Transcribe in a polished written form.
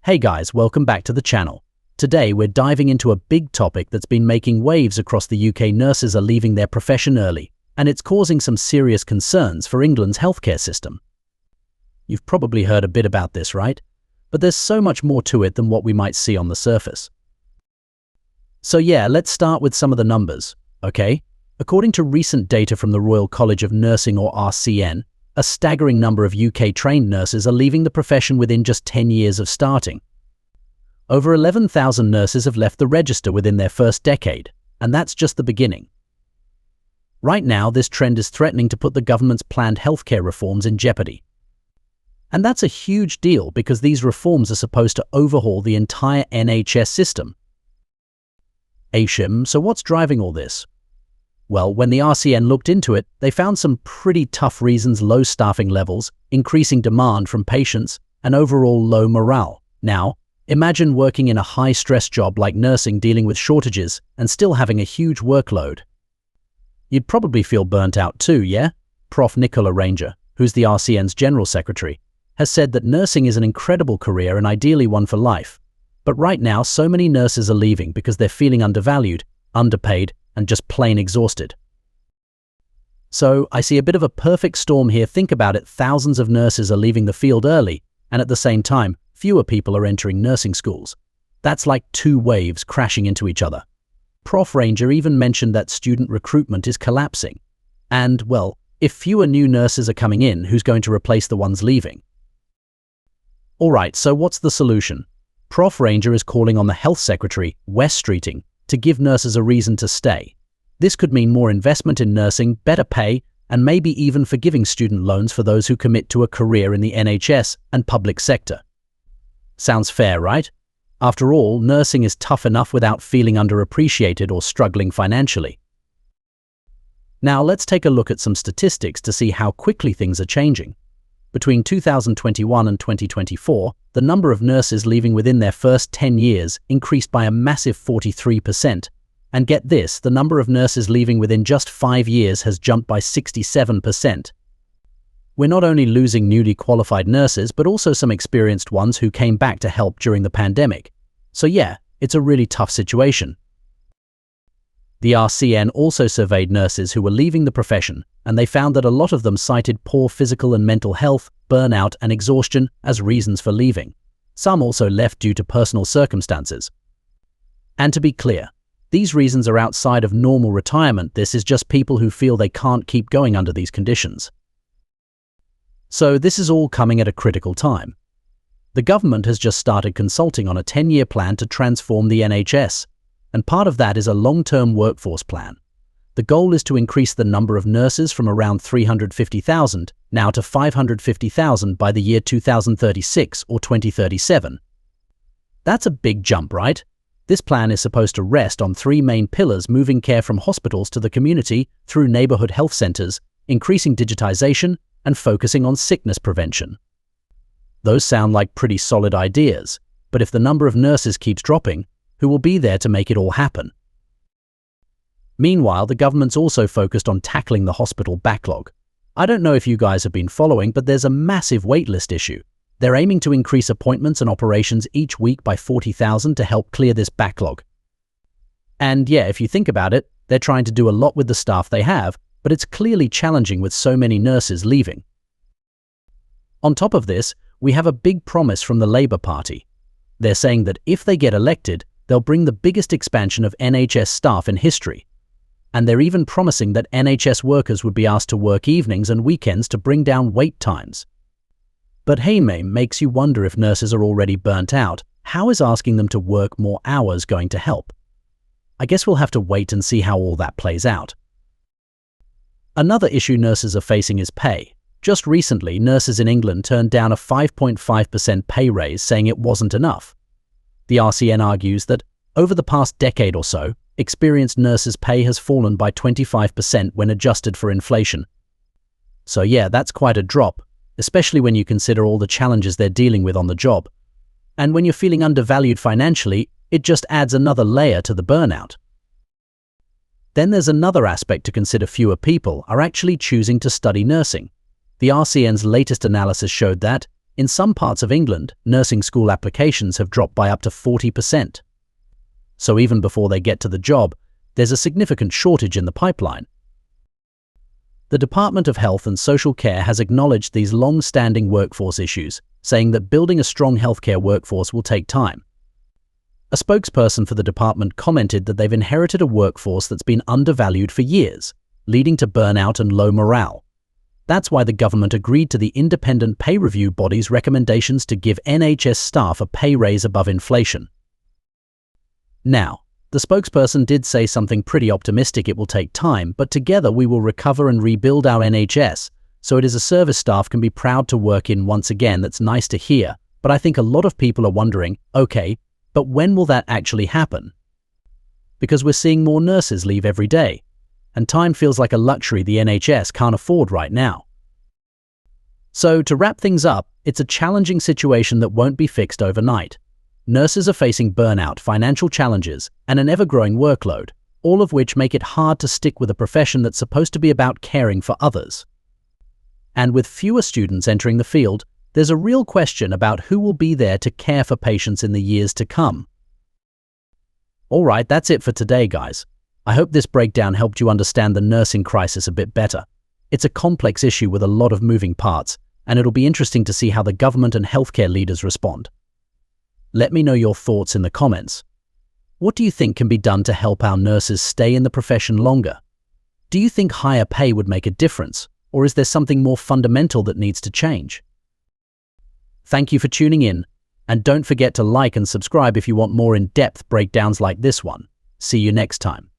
Hey guys, welcome back to the channel. Today we're diving into a big topic that's been making waves across the UK. Nurses are leaving their profession early, and it's causing some serious concerns for England's healthcare system. You've probably heard a bit about this, right? But there's so much more to it than what we might see on the surface. So yeah, let's start with some of the numbers, okay? According to recent data from the Royal College of Nursing, or RCN, a staggering number of UK-trained nurses are leaving the profession within just 10 years of starting. Over 11,000 nurses have left the register within their first decade, and that's just the beginning. Right now, this trend is threatening to put the government's planned healthcare reforms in jeopardy. And that's a huge deal because these reforms are supposed to overhaul the entire NHS system. So what's driving all this? Well, when the RCN looked into it, they found some pretty tough reasons: low staffing levels, increasing demand from patients, and overall low morale. Now, imagine working in a high-stress job like nursing, dealing with shortages, and still having a huge workload. You'd probably feel burnt out too, yeah? Prof. Nicola Ranger, who's the RCN's General Secretary, has said that nursing is an incredible career and ideally one for life. But right now, so many nurses are leaving because they're feeling undervalued, underpaid, and just plain exhausted. So I see a bit of a perfect storm here. Think about it: thousands of nurses are leaving the field early, and at the same time, fewer people are entering nursing schools. That's like two waves crashing into each other. Prof. Ranger even mentioned that student recruitment is collapsing. And, well, if fewer new nurses are coming in, who's going to replace the ones leaving? Alright, so what's the solution? Prof. Ranger is calling on the Health Secretary, Wes Streeting, to give nurses a reason to stay. This could mean more investment in nursing, better pay, and maybe even forgiving student loans for those who commit to a career in the NHS and public sector. Sounds fair, right? After all, nursing is tough enough without feeling underappreciated or struggling financially. Now let's take a look at some statistics to see how quickly things are changing. Between 2021 and 2024, the number of nurses leaving within their first 10 years increased by a massive 43%. And get this, the number of nurses leaving within just 5 years has jumped by 67%. We're not only losing newly qualified nurses, but also some experienced ones who came back to help during the pandemic. So yeah, it's a really tough situation. The RCN also surveyed nurses who were leaving the profession, and they found that a lot of them cited poor physical and mental health, burnout, and exhaustion as reasons for leaving. Some also left due to personal circumstances. And to be clear, these reasons are outside of normal retirement. This is just people who feel they can't keep going under these conditions. So this is all coming at a critical time. The government has just started consulting on a 10-year plan to transform the NHS, and part of that is a long-term workforce plan. The goal is to increase the number of nurses from around 350,000 now to 550,000 by the year 2036 or 2037. That's a big jump, right? This plan is supposed to rest on 3 main pillars: moving care from hospitals to the community through neighborhood health centers, increasing digitization, and focusing on sickness prevention. Those sound like pretty solid ideas, but if the number of nurses keeps dropping, who will be there to make it all happen? Meanwhile, the government's also focused on tackling the hospital backlog. I don't know if you guys have been following, but there's a massive waitlist issue. They're aiming to increase appointments and operations each week by 40,000 to help clear this backlog. And yeah, if you think about it, they're trying to do a lot with the staff they have, but it's clearly challenging with so many nurses leaving. On top of this, we have a big promise from the Labour Party. They're saying that if they get elected, they'll bring the biggest expansion of NHS staff in history. And they're even promising that NHS workers would be asked to work evenings and weekends to bring down wait times. But hey, makes you wonder, if nurses are already burnt out, how is asking them to work more hours going to help? I guess we'll have to wait and see how all that plays out. Another issue nurses are facing is pay. Just recently, nurses in England turned down a 5.5% pay raise, saying it wasn't enough. The RCN argues that over the past decade or so, experienced nurses' pay has fallen by 25% when adjusted for inflation. So yeah, that's quite a drop, especially when you consider all the challenges they're dealing with on the job. And when you're feeling undervalued financially, it just adds another layer to the burnout. Then there's another aspect to consider: fewer people are actually choosing to study nursing. The RCN's latest analysis showed that, In some parts of England, nursing school applications have dropped by up to 40%. So even before they get to the job, there's a significant shortage in the pipeline. The Department of Health and Social Care has acknowledged these long-standing workforce issues, saying that building a strong healthcare workforce will take time. A spokesperson for the department commented that they've inherited a workforce that's been undervalued for years, leading to burnout and low morale. That's why the government agreed to the independent pay review body's recommendations to give NHS staff a pay raise above inflation. Now, the spokesperson did say something pretty optimistic: it will take time, but together we will recover and rebuild our NHS, so it is a service staff can be proud to work in once again. That's nice to hear, but I think a lot of people are wondering, okay, but when will that actually happen? Because we're seeing more nurses leave every day, and time feels like a luxury the NHS can't afford right now. So, to wrap things up, it's a challenging situation that won't be fixed overnight. Nurses are facing burnout, financial challenges, and an ever-growing workload, all of which make it hard to stick with a profession that's supposed to be about caring for others. And with fewer students entering the field, there's a real question about who will be there to care for patients in the years to come. Alright, that's it for today, guys. I hope this breakdown helped you understand the nursing crisis a bit better. It's a complex issue with a lot of moving parts, and it'll be interesting to see how the government and healthcare leaders respond. Let me know your thoughts in the comments. What do you think can be done to help our nurses stay in the profession longer? Do you think higher pay would make a difference, or is there something more fundamental that needs to change? Thank you for tuning in, and don't forget to like and subscribe if you want more in-depth breakdowns like this one. See you next time.